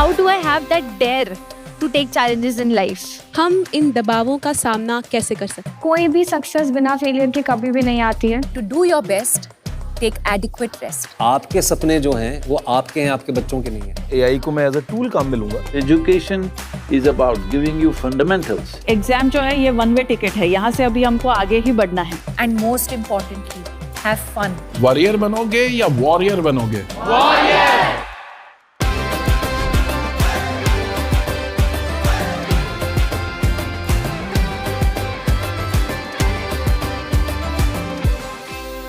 How do I have that dare to take challenges in life? हम इन दबावों का सामना कैसे कर सकते हैं? कोई भी सक्सेस बिना फेलियर के कभी भी नहीं आती है. To do your best, take adequate rest. आपके सपने जो हैं वो आपके हैं, आपके बच्चों के नहीं हैं. AI को मैं एज अ टूल काम में लूंगा. Education is about giving you fundamentals. Exam जो है ये वन वे टिकट है, यहाँ से अभी हमको आगे ही बढ़ना है. And most importantly, have fun. Warrior बनोगे या वॉरियर बनोगे?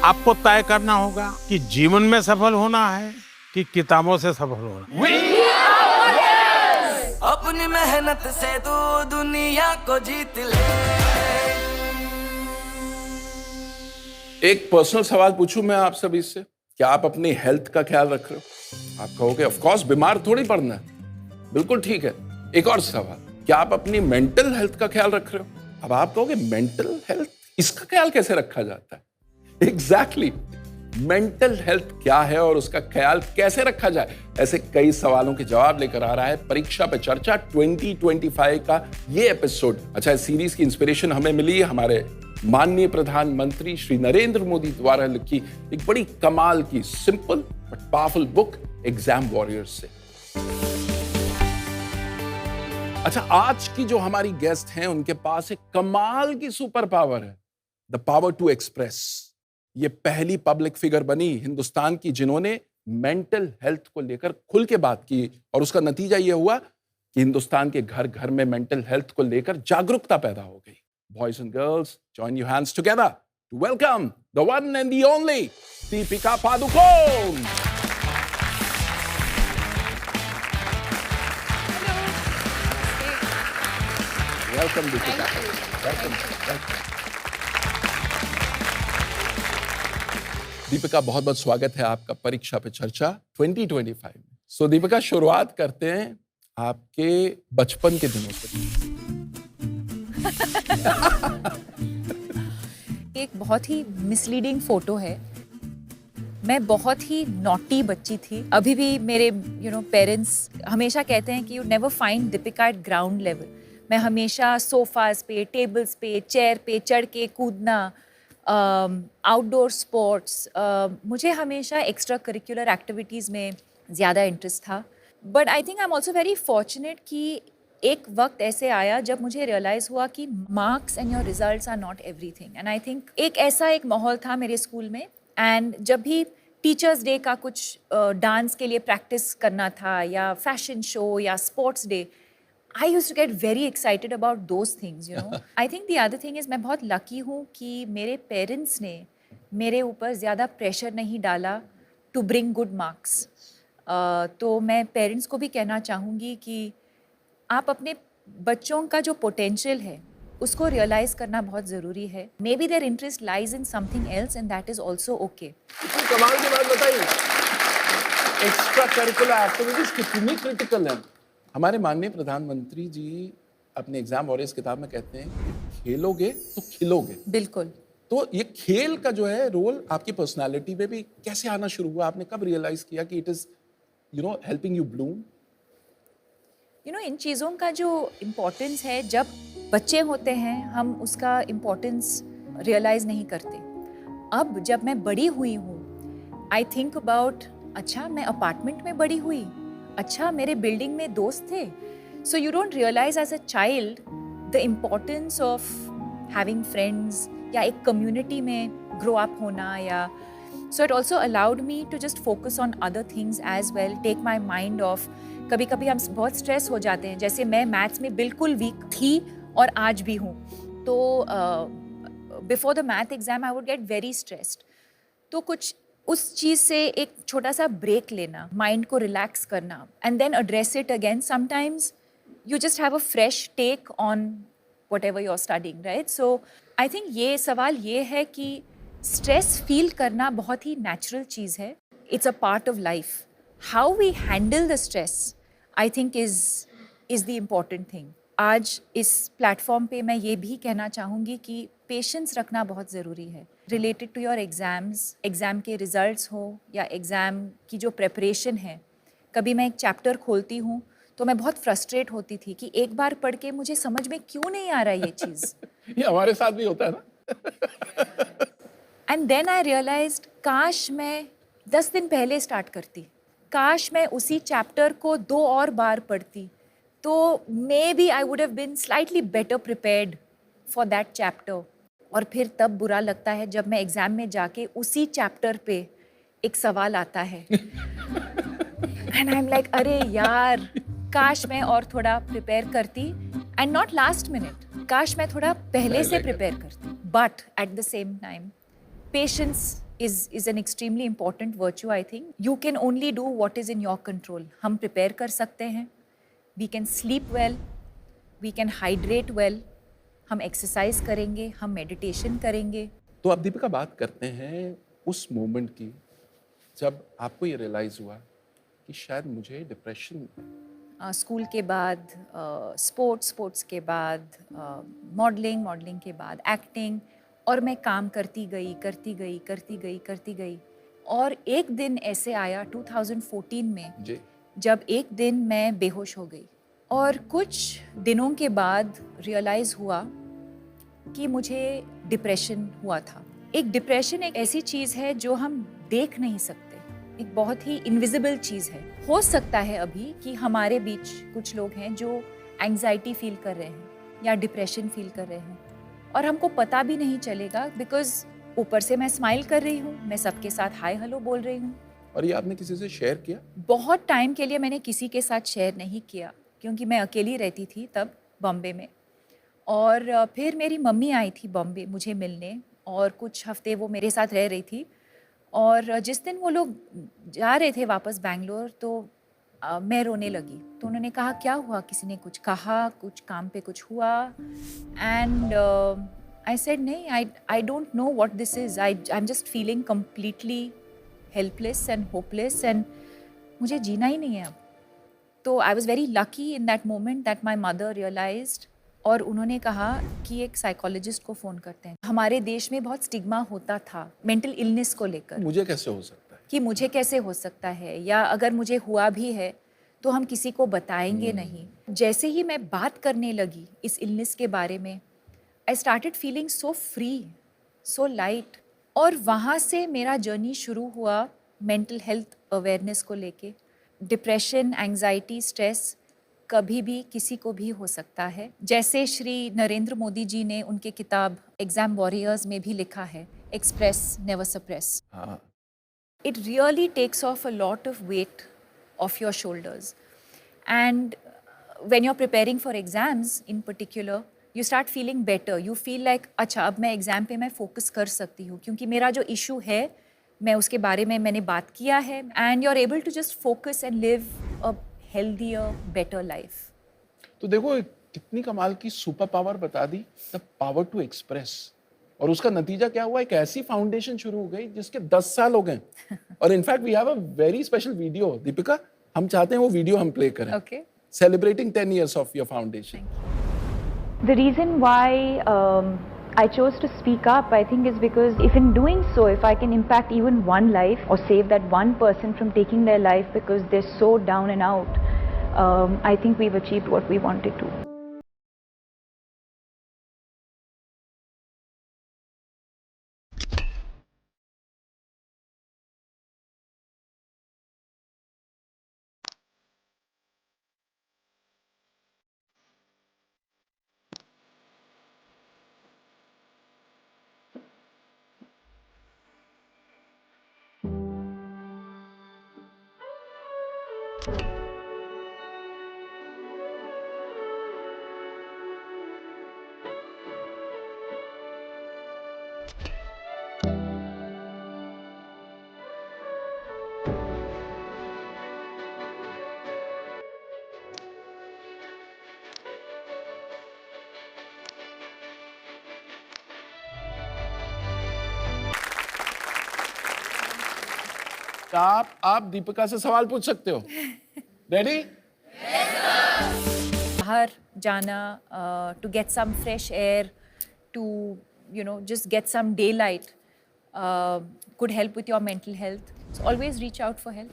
आपको तय करना होगा कि जीवन में सफल होना है कि किताबों से सफल होना है. अपनी मेहनत से तू दुनिया को जीत ले. एक पर्सनल सवाल पूछूं मैं आप सभी से, क्या आप अपनी हेल्थ का ख्याल रख रहे हो? आप कहोगे ऑफ कोर्स बीमार थोड़ी पड़ना है. बिल्कुल ठीक है. एक और सवाल, क्या आप अपनी मेंटल हेल्थ का ख्याल रख रहे हो? अब आप कहोगे मेंटल हेल्थ, इसका ख्याल कैसे रखा जाता है? एग्जैक्टली मेंटल हेल्थ क्या है और उसका ख्याल कैसे रखा जाए, ऐसे कई सवालों के जवाब लेकर आ रहा है परीक्षा पे चर्चा 2025 का ये एपिसोड. अच्छा, इस सीरीज की इंस्पिरेशन हमें मिली हमारे माननीय प्रधानमंत्री श्री नरेंद्र मोदी द्वारा लिखी एक बड़ी कमाल की simple but powerful book exam warriors से. अच्छा, आज की जो हमारी गेस्ट हैं उनके पास एक कमाल की सुपर पावर है, द पावर टू एक्सप्रेस. ये पहली पब्लिक फिगर बनी हिंदुस्तान की जिन्होंने मेंटल हेल्थ को लेकर खुल के बात की, और उसका नतीजा ये हुआ कि हिंदुस्तान के घर घर में मेंटल हेल्थ को लेकर जागरूकता पैदा हो गई. Boys and girls, join your hands together to welcome the one and the only Deepika Padukone. Welcome Deepika. Welcome. Deepika, बहुत बहुत स्वागत है आपका परीक्षा पे चर्चा 2025 में. सो दीपिका, शुरुआत करते हैं आपके बचपन के दिनों से. एक बहुत ही मिसलीडिंग फोटो है. मैं बहुत ही नॉटी बच्ची थी. अभी भी मेरे पेरेंट्स हमेशा कहते हैं कि you never find Deepika eight ground level. मैं हमेशा सोफाज पे, टेबल्स पे, चेयर पे चढ़ के कूदना, आउटडोर स्पोर्ट्स, मुझे हमेशा एक्स्ट्रा करिकुलर एक्टिविटीज़ में ज़्यादा इंटरेस्ट था. But I think I am also very fortunate कि एक वक्त ऐसे आया जब मुझे रियलाइज़ हुआ कि marks and your results are not everything. And I think एक माहौल था मेरे स्कूल में, एंड जब भी टीचर्स डे का कुछ डांस के लिए प्रैक्टिस करना था या फैशन शो या sports day, I used to get very excited about those things, you know. I think the other thing is मैं बहुत lucky हूँ कि मेरे parents ने मेरे ऊपर ज़्यादा pressure नहीं डाला to bring good marks. तो मैं parents को भी कहना चाहूँगी कि आप अपने बच्चों का जो potential है उसको realize करना बहुत ज़रूरी है. Maybe their interest lies in something else and that is also okay. कमाल की बात बताइए, एक्स्ट्रा करिकुलर एक्टिविटीज कितनी क्रिटिकल है. हमारे माननीय प्रधानमंत्री जी अपने एग्जाम वॉरियर्स किताब में कहते हैं कि खेलोगे तो खिलोगे. बिल्कुल. तो ये खेल का जो है रोल आपकी पर्सनालिटी में भी कैसे आना शुरू हुआ? आपने कब रियलाइज किया कि it is helping you bloom? इन चीज़ों का जो इम्पोर्टेंस है, जब बच्चे होते हैं हम उसका इम्पोर्टेंस रियलाइज़ नहीं करते. अब जब मैं बड़ी हुई हूँ, आई थिंक अबाउट, अच्छा मैं अपार्टमेंट में बड़ी हुई, अच्छा मेरे बिल्डिंग में दोस्त थे. So you don't realise as a child the importance of having friends या एक कम्युनिटी में ग्रो अप होना. या so it also allowed me to just focus on other things as well, take my mind off. कभी कभी हम बहुत stress हो जाते हैं, जैसे मैं मैथ्स में बिल्कुल वीक थी और आज भी हूँ. तो before the math exam I would get very stressed. तो कुछ उस चीज़ से एक छोटा सा ब्रेक लेना, माइंड को रिलैक्स करना, and then address it again. Sometimes you just have a fresh take on whatever you are studying, right. So I think ये सवाल ये है कि स्ट्रेस फील करना बहुत ही नेचुरल चीज़ है. It's a part of life. How we handle the stress I think is the important thing. आज इस प्लेटफॉर्म पे मैं ये भी कहना चाहूँगी कि पेशेंस रखना बहुत ज़रूरी है related to your exams. Exam के रिज़ल्ट्स हो या एग्ज़ाम की जो प्रेपरेशन है. कभी मैं एक चैप्टर खोलती हूँ तो मैं बहुत फ्रस्ट्रेट होती थी कि एक बार पढ़ के मुझे समझ में क्यों नहीं आ रहा ये चीज़। ये हमारे साथ भी होता है ना। एंड देन आई रियलाइज्ड काश मैं 10 दिन पहले स्टार्ट करती, काश मैं उसी चैप्टर को 2 और बार पढ़ती, तो maybe I would have been slightly better prepared for that chapter. और फिर तब बुरा लगता है जब मैं एग्ज़ाम में जाके उसी चैप्टर पे एक सवाल आता है एंड आई एम लाइक अरे यार, काश मैं और थोड़ा प्रिपेयर करती, एंड नॉट लास्ट मिनट, काश मैं थोड़ा पहले से प्रिपेयर करती। But at the same time patience is an extremely important virtue, I think. You can only do what is in your control. हम prepare कर सकते हैं, we can sleep well, we can hydrate well, हम exercise करेंगे, हम meditation करेंगे। तो अब दीपिका बात करते हैं उस मोमेंट की जब आपको ये रियलाइज हुआ कि शायद मुझे डिप्रेशन। स्कूल के बाद स्पोर्ट्स के बाद मॉडलिंग के बाद एक्टिंग, और मैं काम करती गई। और एक दिन ऐसे आया 2014 में जी। जब एक दिन मैं बेहोश हो गई, और कुछ दिनों के बाद रियलाइज़ हुआ कि मुझे डिप्रेशन हुआ था। एक डिप्रेशन एक ऐसी चीज़ है जो हम देख नहीं सकते, एक बहुत ही इनविजिबल चीज़ है। हो सकता है अभी कि हमारे बीच कुछ लोग हैं जो एंग्जाइटी फील कर रहे हैं या डिप्रेशन फील कर रहे हैं, और हमको पता भी नहीं चलेगा, बिकॉज ऊपर से मैं स्माइल कर रही हूँ, मैं सबके साथ हाय हेलो बोल रही हूँ। और ये आपने किसी से शेयर किया? बहुत टाइम के लिए मैंने किसी के साथ शेयर नहीं किया, क्योंकि मैं अकेली रहती थी तब बॉम्बे में। और फिर मेरी मम्मी आई थी बॉम्बे मुझे मिलने, और कुछ हफ्ते वो मेरे साथ रह रही थी। और जिस दिन वो लोग जा रहे थे वापस बैंगलोर, तो मैं रोने लगी। तो उन्होंने कहा क्या हुआ, किसी ने कुछ कहा, कुछ काम पे कुछ हुआ? एंड आई सेड नहीं, I don't know what this is, I am just feeling completely helpless and hopeless, and मुझे जीना ही नहीं है अब। तो I was very lucky in that moment that my mother realised, और उन्होंने कहा कि एक साइकोलॉजिस्ट को फ़ोन करते हैं। हमारे देश में बहुत स्टिग्मा होता था मेंटल इलनेस को लेकर, मुझे कैसे हो सकता है, कि मुझे कैसे हो सकता है, या अगर मुझे हुआ भी है तो हम किसी को बताएंगे नहीं। जैसे ही मैं बात करने लगी इस इलनेस के बारे में, I started feeling so free, so light. और वहाँ से मेरा जर्नी शुरू हुआ मेंटल हेल्थ अवेयरनेस को लेके। डिप्रेशन, एंग्जाइटी, स्ट्रेस कभी भी किसी को भी हो सकता है। जैसे श्री नरेंद्र मोदी जी ने उनके किताब एग्जाम वॉरियर्स में भी लिखा है, एक्सप्रेस नेवर सप्रेस। हाँ। It really takes off a lot of weight off your shoulders. And when you're preparing for exams in particular, you start feeling better. You feel like, अच्छा अब मैं exam पे मैं फोकस कर सकती हूँ, क्योंकि मेरा जो इशू है मैं उसके बारे में मैंने बात किया है, and you're able to just focus and live a healthier, better life. तो देखो कितनी कमाल की सुपर पावर बता दी, द पावर टू एक्सप्रेस। और उसका नतीजा क्या हुआ, एक ऐसी फाउंडेशन शुरू हो गई जिसके 10 साल हो गए। और in fact we have a very special video. Deepika, हम चाहते हैं वो वीडियो हम प्ले करें, Okay. Celebrating 10 years of your foundation. The reason why I chose to speak up, I think, is because if in doing so, if I can impact even one life or save that one person from taking their life because they're so down and out, I think we've achieved what we wanted to. आप दीपिका से सवाल पूछ सकते हो। Ready? बाहर जाना, to get some fresh air, to just get some daylight, could help with your mental health. So always reach out for help.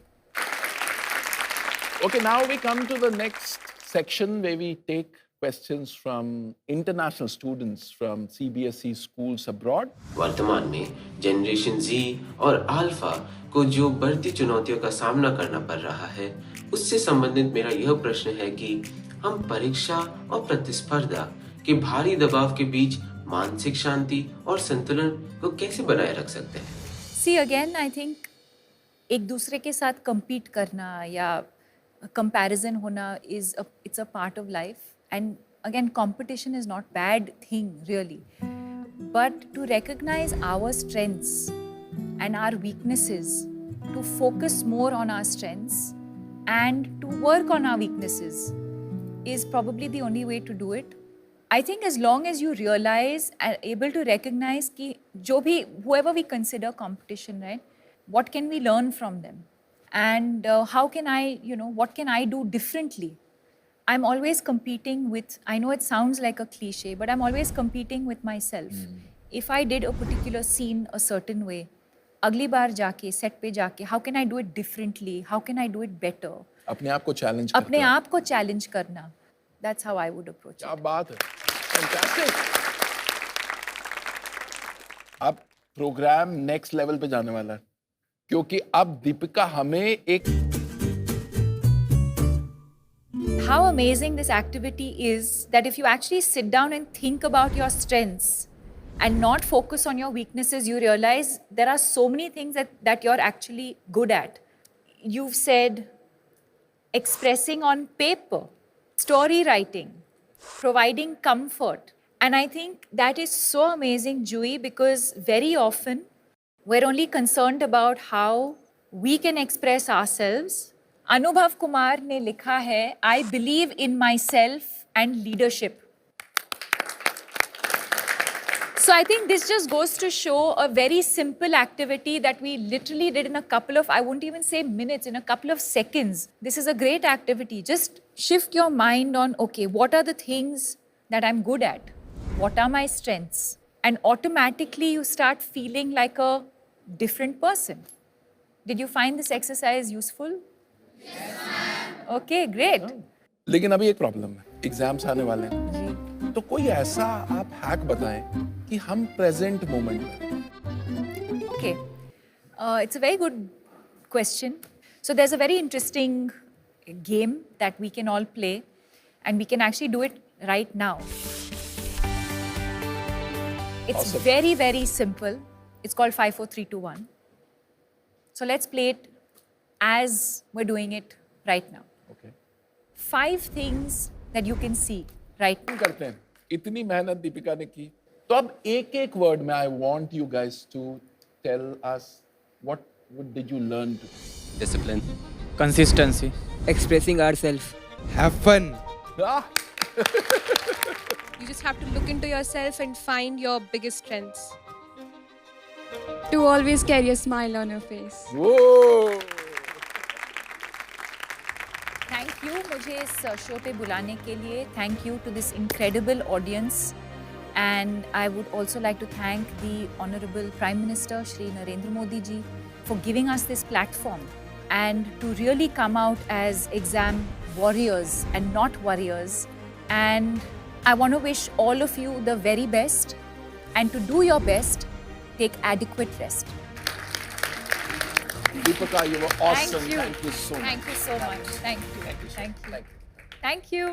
Okay, now we come to the next section where we take questions from international students from CBSE schools abroad. वर्तमान में generation Z और alpha को जो बढ़ती चुनौतियों का सामना करना पड़ रहा है, उससे संबंधित मेरा यह प्रश्न है कि हम परीक्षा और प्रतिस्पर्धा के भारी दबाव के बीच मानसिक शांति और संतुलन को कैसे बनाए रख सकते हैं? See again, I think एक दूसरे के साथ compete करना या comparison होना it's a part of life, and again competition is not bad thing really, but to recognize our strengths and our weaknesses, to focus more on our strengths and to work on our weaknesses is probably the only way to do it. I think as long as you realize and able to recognize कि जो भी whoever we consider competition, right, what can we learn from them? And how can I, what can I do differently? I'm always competing with, I know it sounds like a cliche, but I'm always competing with myself. If I did a particular scene a certain way, अगली बार जाके, set पे जाके, how can I do it differently? How can I do it better? अपने आप को challenge अपने आप को challenge करना. That's how I would approach it. क्या बात है, fantastic. अब प्रोग्राम नेक्स्ट लेवल पे जाने वाला है, क्योंकि अब दीपिका हमें एक How amazing this activity is that if you actually sit down and think about your strengths and not focus on your weaknesses, you realize there are so many things that you're actually good at. You've said expressing on paper, story writing, providing comfort. And I think that is so amazing, Jui, because very often we're only concerned about how we can express ourselves. Anubhav Kumar ने लिखा है, I believe in myself and leadership. So I think this just goes to show a very simple activity that we literally did in a couple of, I won't even say minutes, in a couple of seconds. This is a great activity. Just shift your mind on, okay, what are the things that I'm good at? What are my strengths? And automatically you start feeling like a different person. Did you find this exercise useful? Yes, ma'am. Okay, great. लेकिन अभी एक problem है, exams आने वाले हैं, तो कोई ऐसा आप हैक बताएं कि हम प्रेजेंट मोमेंट में. Okay, it's a very good question. So there's a very interesting game that we can all play, and we can actually do it right now. It's Awesome. very, very simple. It's called 5, 4, 3, 2, 1. So let's play it as we're doing it right now. Okay. 5 things that you can see right now. करते हैं, इतनी मेहनत दीपिका ने की, तो अब एक word में I want you guys to tell us what did you learn to? Discipline. Consistency. Expressing ourselves. Have fun. You just have to look into yourself and find your biggest strengths. To always carry a smile on your face. Whoa! Thank you मुझे इस show पे बुलाने के लिए. Thank you to this incredible audience. And I would also like to thank the Honorable Prime Minister Shri Narendra Modi ji for giving us this platform and to really come out as exam warriors and not warriors. And I want to wish all of you the very best, and to do your best, take adequate rest. Deepika, you were awesome. Thank you. Thank you so much. Thank you so much. Thank you. Thank you. Thank you.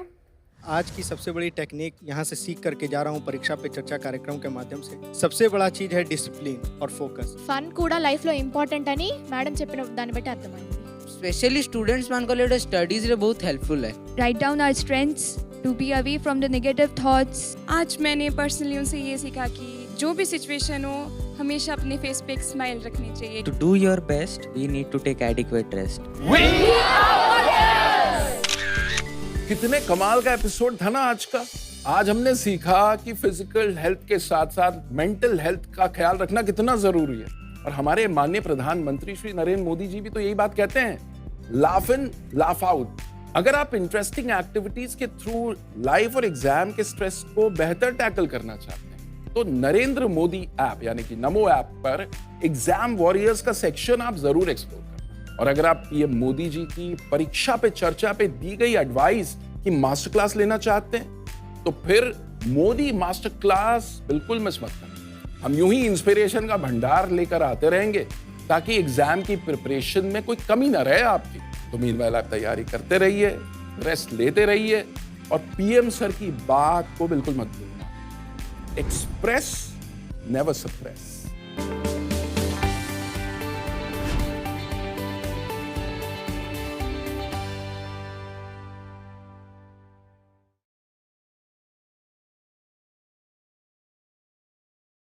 आज की सबसे बड़ी technique यहाँ से सीख करके जा रहा हूँ परीक्षा पे चर्चा कार्यक्रम के माध्यम से. सबसे बड़ा चीज है डिसिप्लिन और फोकस. ఫన్ కూడా లైఫ్ లో ఇంపార్టెంట్ అని మేడం చెప్పిన దాన్ని బట్టి అర్థమైంది. स्पेशली स्टूडेंट्स मान को लिए स्टडीज रे बहुत हेल्पफुल है. Write down our strengths to be away from the negative thoughts. आज मैंने पर्सनली उनसे ये सीखा कि जो भी सिचुएशन हो हमेशा अपने फेस पे एक स्माइल रखनी चाहिए. To do your best, we need to take adequate rest. कितने कमाल का एपिसोड था ना आज का. आज हमने सीखा कि फिजिकल हेल्थ के साथ साथ मेंटल हेल्थ का ख्याल रखना कितना जरूरी है. और हमारे माननीय प्रधानमंत्री श्री नरेंद्र मोदी जी भी तो यही बात कहते हैं, लाफ इन लाफ आउट. अगर आप इंटरेस्टिंग एक्टिविटीज के थ्रू लाइफ और एग्जाम के स्ट्रेस को बेहतर टैकल करना चाहते हैं, तो नरेंद्र मोदी ऐप यानी कि नमो ऐप पर एग्जाम वॉरियर्स का सेक्शन आप जरूर एक्सप्लोर करें. और अगर आप पीएम मोदी जी की परीक्षा पे चर्चा पे दी गई एडवाइस की मास्टर क्लास लेना चाहते हैं तो फिर मोदी मास्टर क्लास बिल्कुल मिस मत करना। हम यूं ही इंस्पिरेशन का भंडार लेकर आते रहेंगे ताकि एग्जाम की प्रिपरेशन में कोई कमी ना रहे आपकी। तो मीनवाइल आप तैयारी करते रहिए, रेस्ट लेते रहिए और पीएम सर की बात को बिल्कुल मत भूलना। Express never suppress.